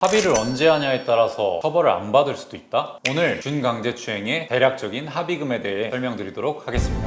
합의를 언제 하냐에 따라서 처벌을 안 받을 수도 있다? 오늘 준강제추행의 대략적인 합의금에 대해 설명드리도록 하겠습니다.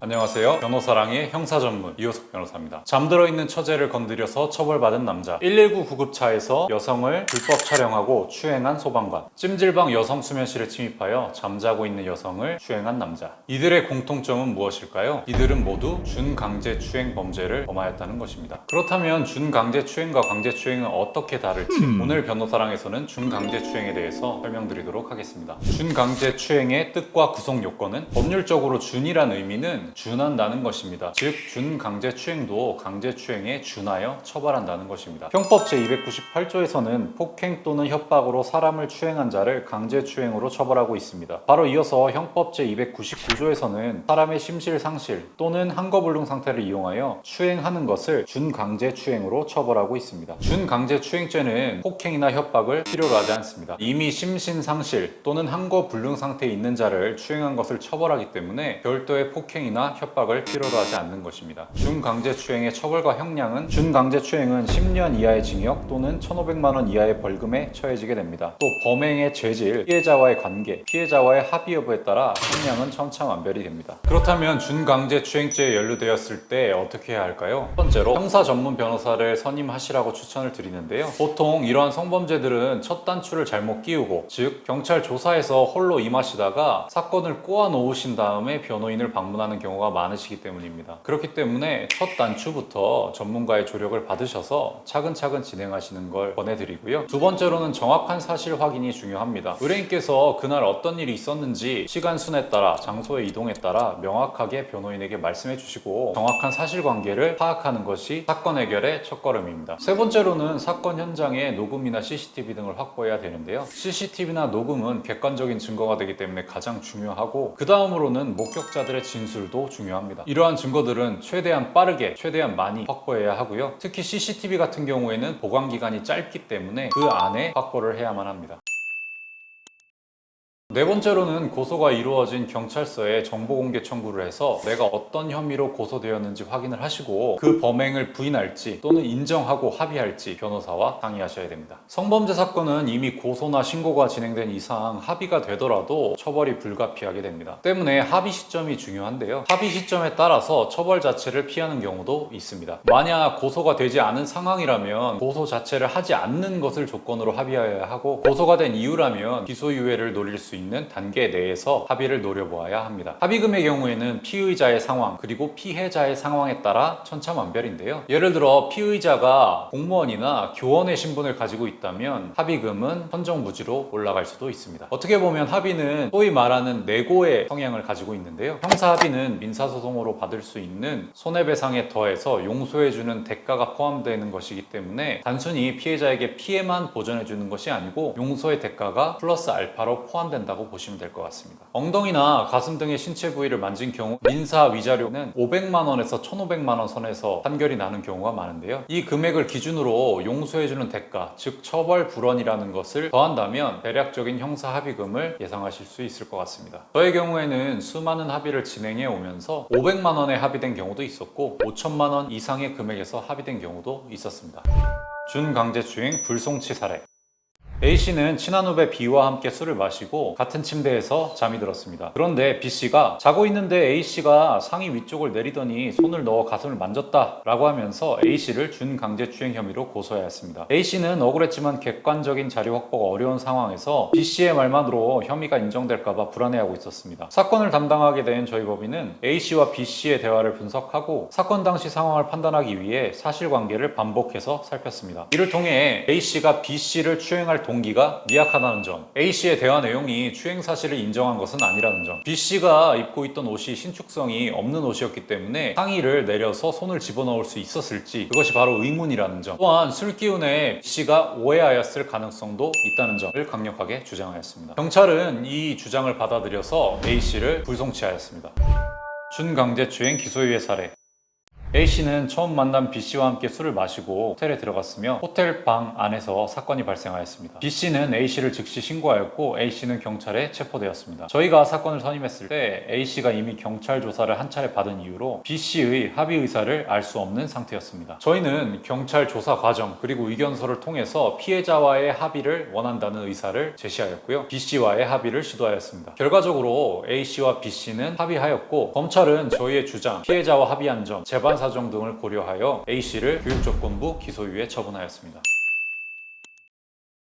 안녕하세요. 변호사랑의 형사전문 이호석 변호사입니다. 잠들어 있는 처제를 건드려서 처벌받은 남자, 119 구급차에서 여성을 불법 촬영하고 추행한 소방관, 찜질방 여성 수면실에 침입하여 잠자고 있는 여성을 추행한 남자. 이들의 공통점은 무엇일까요? 이들은 모두 준강제추행 범죄를 범하였다는 것입니다. 그렇다면 준강제추행과 강제추행은 어떻게 다를지 오늘 변호사랑에서는 준강제추행에 대해서 설명드리도록 하겠습니다. 준강제추행의 뜻과 구성 요건은 법률적으로 준이란 의미는 준한다는 것입니다. 즉 준강제추행도 강제추행에 준하여 처벌한다는 것입니다. 형법 제298조에서는 폭행 또는 협박으로 사람을 추행한 자를 강제추행으로 처벌하고 있습니다. 바로 이어서 형법 제299조에서는 사람의 심실상실 또는 한거불능 상태를 이용하여 추행하는 것을 준강제추행으로 처벌하고 있습니다. 준강제추행죄는 폭행이나 협박을 필요로 하지 않습니다. 이미 심신상실 또는 한거불능 상태에 있는 자를 추행한 것을 처벌하기 때문에 별도의 폭행이나 협박을 필요로 하지 않는 것입니다. 준강제추행의 처벌과 형량은 준강제추행은 10년 이하의 징역 또는 1,500만 원 이하의 벌금에 처해지게 됩니다. 또 범행의 죄질, 피해자와의 관계, 피해자와의 합의 여부에 따라 형량은 천차만별이 됩니다. 그렇다면 준강제추행죄에 연루되었을 때 어떻게 해야 할까요? 첫 번째로 형사 전문 변호사를 선임하시라고 추천을 드리는데요. 보통 이러한 성범죄들은 첫 단추를 잘못 끼우고, 즉 경찰 조사에서 홀로 임하시다가 사건을 꼬아 놓으신 다음에 변호인을 방문하는 경우가 많으시기 때문입니다. 그렇기 때문에 첫 단추부터 전문가의 조력을 받으셔서 차근차근 진행하시는 걸 권해드리고요. 두 번째로는 정확한 사실 확인이 중요합니다. 의뢰인께서 그날 어떤 일이 있었는지 시간 순에 따라 장소의 이동에 따라 명확하게 변호인에게 말씀해 주시고 정확한 사실관계를 파악하는 것이 사건 해결의 첫걸음입니다. 세 번째로는 사건 현장에 녹음이나 CCTV 등을 확보해야 되는데요. CCTV나 녹음은 객관적인 증거가 되기 때문에 가장 중요하고, 그 다음으로는 목격자들의 진술도 중요합니다. 이러한 증거들은 최대한 빠르게, 최대한 많이 확보해야 하고요. 특히 CCTV 같은 경우에는 보관 기간이 짧기 때문에 그 안에 확보를 해야만 합니다. 네 번째로는 고소가 이루어진 경찰서에 정보공개 청구를 해서 내가 어떤 혐의로 고소되었는지 확인을 하시고 그 범행을 부인할지 또는 인정하고 합의할지 변호사와 상의하셔야 됩니다. 성범죄 사건은 이미 고소나 신고가 진행된 이상 합의가 되더라도 처벌이 불가피하게 됩니다. 때문에 합의 시점이 중요한데요. 합의 시점에 따라서 처벌 자체를 피하는 경우도 있습니다. 만약 고소가 되지 않은 상황이라면 고소 자체를 하지 않는 것을 조건으로 합의해야 하고, 고소가 된 이유라면 기소유예를 노릴 수 있는 단계 내에서 합의를 노려보아야 합니다. 합의금의 경우에는 피의자의 상황 그리고 피해자의 상황에 따라 천차만별인데요. 예를 들어 피의자가 공무원이나 교원의 신분을 가지고 있다면 합의금은 선정부지로 올라갈 수도 있습니다. 어떻게 보면 합의는 소위 말하는 내고의 성향을 가지고 있는데요. 형사합의는 민사소송으로 받을 수 있는 손해배상에 더해서 용서해주는 대가가 포함되는 것이기 때문에 단순히 피해자에게 피해만 보전해주는 것이 아니고 용서의 대가가 플러스 알파로 포함된다고 보시면 될 것 같습니다. 엉덩이나 가슴 등의 신체 부위를 만진 경우 민사 위자료는 500만 원에서 1,500만 원 선에서 판결이 나는 경우가 많은데요. 이 금액을 기준으로 용서해주는 대가, 즉 처벌 불원이라는 것을 더한다면 대략적인 형사 합의금을 예상하실 수 있을 것 같습니다. 저의 경우에는 수많은 합의를 진행해 오면서 500만 원에 합의된 경우도 있었고 5천만 원 이상의 금액에서 합의된 경우도 있었습니다. 준강제추행 불송치 사례. A씨는 친한 후배 B와 함께 술을 마시고 같은 침대에서 잠이 들었습니다. 그런데 B씨가 자고 있는데 A씨가 상의 위쪽을 내리더니 손을 넣어 가슴을 만졌다 라고 하면서 A씨를 준강제추행 혐의로 고소하였습니다. A씨는 억울했지만 객관적인 자료 확보가 어려운 상황에서 B씨의 말만으로 혐의가 인정될까봐 불안해하고 있었습니다. 사건을 담당하게 된 저희 법인은 A씨와 B씨의 대화를 분석하고 사건 당시 상황을 판단하기 위해 사실관계를 반복해서 살폈습니다. 이를 통해 A씨가 B씨를 추행할 동기가 미약하다는 점, A씨의 대화 내용이 추행 사실을 인정한 것은 아니라는 점, B씨가 입고 있던 옷이 신축성이 없는 옷이었기 때문에 상의를 내려서 손을 집어넣을 수 있었을지 그것이 바로 의문이라는 점, 또한 술 기운에 B씨가 오해하였을 가능성도 있다는 점을 강력하게 주장하였습니다. 경찰은 이 주장을 받아들여서 A씨를 불송치하였습니다. 준강제추행 기소유예 사례. A씨는 처음 만난 B씨와 함께 술을 마시고 호텔에 들어갔으며 호텔 방 안에서 사건이 발생하였습니다. B씨는 A씨를 즉시 신고하였고 A씨는 경찰에 체포되었습니다. 저희가 사건을 선임했을 때 A씨가 이미 경찰 조사를 한 차례 받은 이유로 B씨의 합의 의사를 알 수 없는 상태였습니다. 저희는 경찰 조사 과정 그리고 의견서를 통해서 피해자와의 합의를 원한다는 의사를 제시하였고요. B씨와의 합의를 시도하였습니다. 결과적으로 A씨와 B씨는 합의하였고 검찰은 저희의 주장, 피해자와 합의한 점, 재반 사정 등을 고려하여 A씨를 교육조건부 기소유예 처분하였습니다.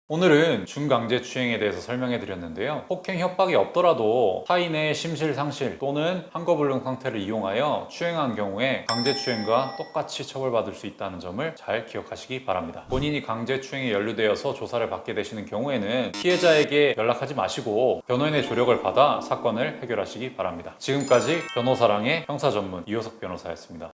오늘은 준강제추행에 대해서 설명해 드렸는데요. 폭행 협박이 없더라도 타인의 심실상실 또는 한거불능 상태를 이용하여 추행한 경우에 강제추행과 똑같이 처벌받을 수 있다는 점을 잘 기억하시기 바랍니다. 본인이 강제추행에 연루되어서 조사를 받게 되시는 경우에는 피해자에게 연락하지 마시고 변호인의 조력을 받아 사건을 해결하시기 바랍니다. 지금까지 변호사랑의 형사전문 이호석 변호사였습니다.